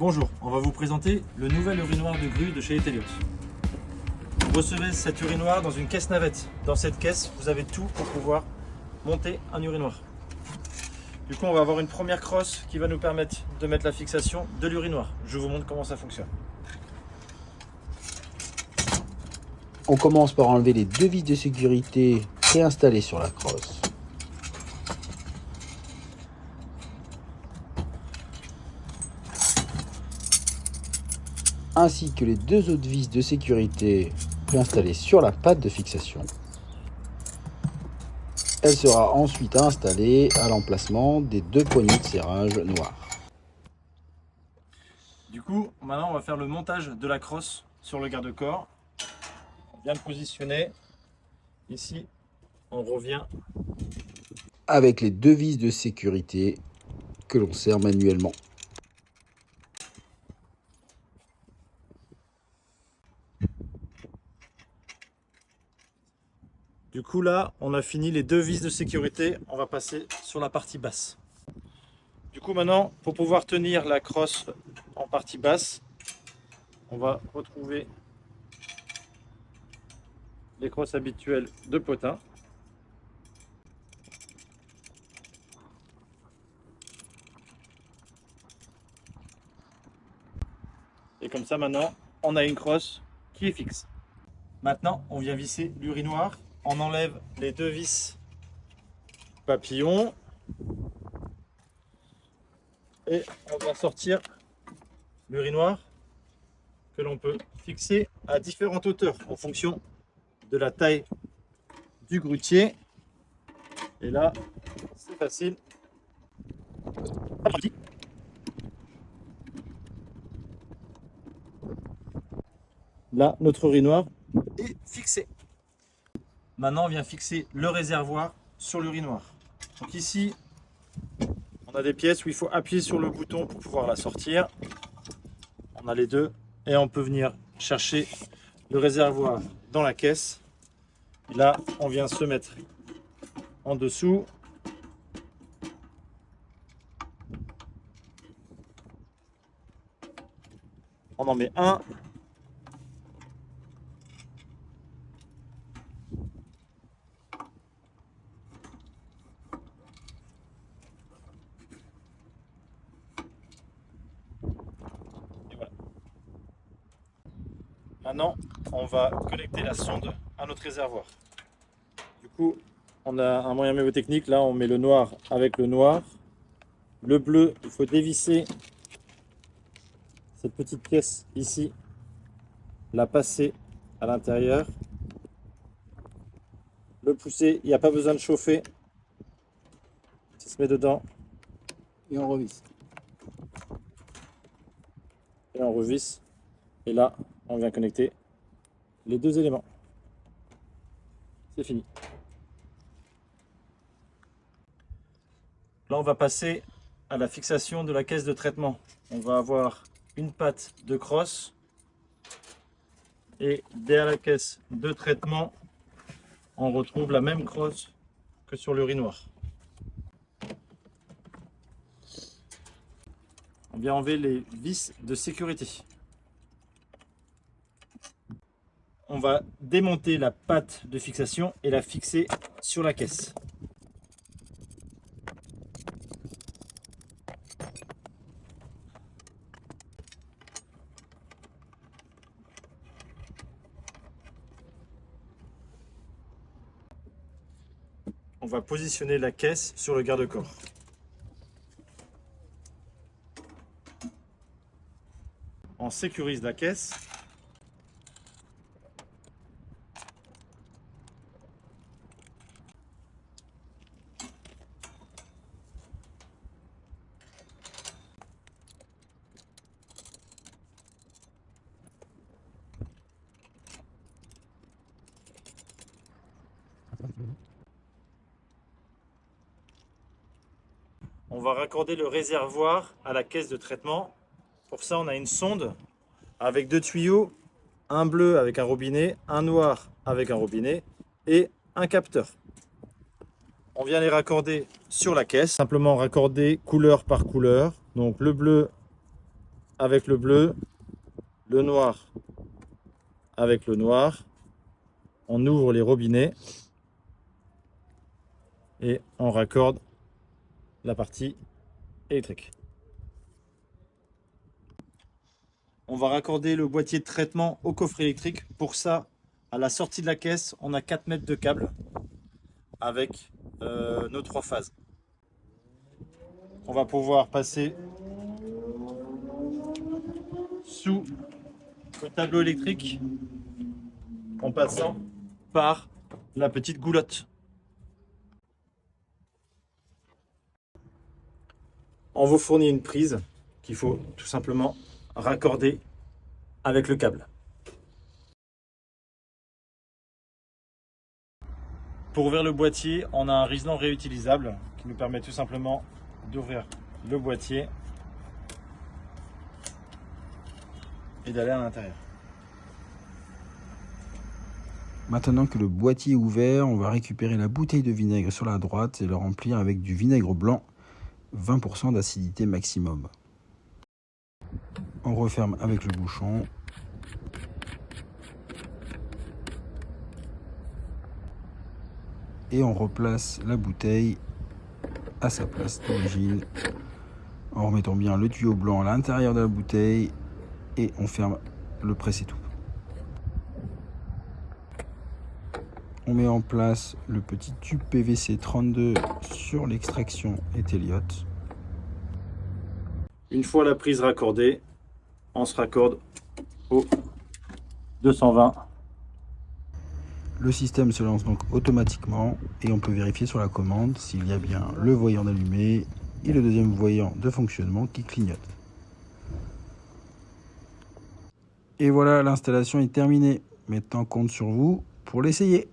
Bonjour, on va vous présenter le nouvel urinoir de grue de chez Etelios. Vous recevez cette urinoir dans une caisse navette. Dans cette caisse, vous avez tout pour pouvoir monter un urinoir. Du coup, on va avoir une première crosse qui va nous permettre de mettre la fixation de l'urinoir. Je vous montre comment ça fonctionne. On commence par enlever les deux vis de sécurité préinstallées sur la crosse. Ainsi que les deux autres vis de sécurité préinstallées sur la patte de fixation. Elle sera ensuite installée à l'emplacement des deux poignées de serrage noirs. Du coup, maintenant on va faire le montage de la crosse sur le garde-corps. Bien le positionner. Ici, on revient Avec les deux vis de sécurité que l'on serre manuellement. Du coup là, on a fini les deux vis de sécurité, on va passer sur la partie basse. Du coup maintenant, pour pouvoir tenir la crosse en partie basse, on va retrouver les crosses habituelles de potin. Et comme ça maintenant, on a une crosse qui est fixe. Maintenant, on vient visser l'urinoir. On enlève les deux vis papillons. Et on va sortir l'urinoir que l'on peut fixer à différentes hauteurs en fonction de la taille du grutier. Et là, c'est facile. Là, notre urinoir est fixé. Maintenant, on vient fixer le réservoir sur l'urinoir. Donc ici, on a des pièces où il faut appuyer sur le bouton pour pouvoir la sortir. On a les deux et on peut venir chercher le réservoir dans la caisse. Et là, on vient se mettre en dessous. On en met un. Et voilà. Maintenant, on va connecter la sonde à notre réservoir. Du coup, on a un moyen mémotechnique. Là, on met le noir avec le noir. Le bleu, il faut dévisser cette petite pièce ici, la passer à l'intérieur. Le pousser, il n'y a pas besoin de chauffer. Ça se met dedans. Et on revisse. Et on revisse. Et là, on vient connecter les deux éléments. C'est fini. Là, on va passer à la fixation de la caisse de traitement. On va avoir une patte de crosse. Et derrière la caisse de traitement, on retrouve la même crosse que sur l'urinoir. On vient enlever les vis de sécurité. On va démonter la patte de fixation et la fixer sur la caisse. On va positionner la caisse sur le garde-corps. On sécurise la caisse. On va raccorder le réservoir à la caisse de traitement. Pour ça, on a une sonde avec deux tuyaux, un bleu avec un robinet, un noir avec un robinet et un capteur. On vient les raccorder sur la caisse, simplement raccorder couleur par couleur. Donc le bleu avec le bleu, le noir avec le noir. On ouvre les robinets et on raccorde la partie électrique. On va raccorder le boîtier de traitement au coffret électrique. Pour ça, à la sortie de la caisse, on a 4 mètres de câble avec nos 3 phases. On va pouvoir passer sous le tableau électrique en passant par la petite goulotte. On vous fournit une prise qu'il faut tout simplement raccorder avec le câble. Pour ouvrir le boîtier, on a un riselant réutilisable qui nous permet tout simplement d'ouvrir le boîtier et d'aller à l'intérieur. Maintenant que le boîtier est ouvert, on va récupérer la bouteille de vinaigre sur la droite et le remplir avec du vinaigre blanc, 20% d'acidité maximum. On referme avec le bouchon. Et on replace la bouteille à sa place d'origine en remettant bien le tuyau blanc à l'intérieur de la bouteille et on ferme le presse-étoupe. On met en place le petit tube PVC 32 sur l'extraction Elliott. Une fois la prise raccordée, on se raccorde au 220. Le système se lance donc automatiquement et on peut vérifier sur la commande s'il y a bien le voyant allumé et le deuxième voyant de fonctionnement qui clignote. Et voilà, l'installation est terminée. Maintenant, compte sur vous pour l'essayer.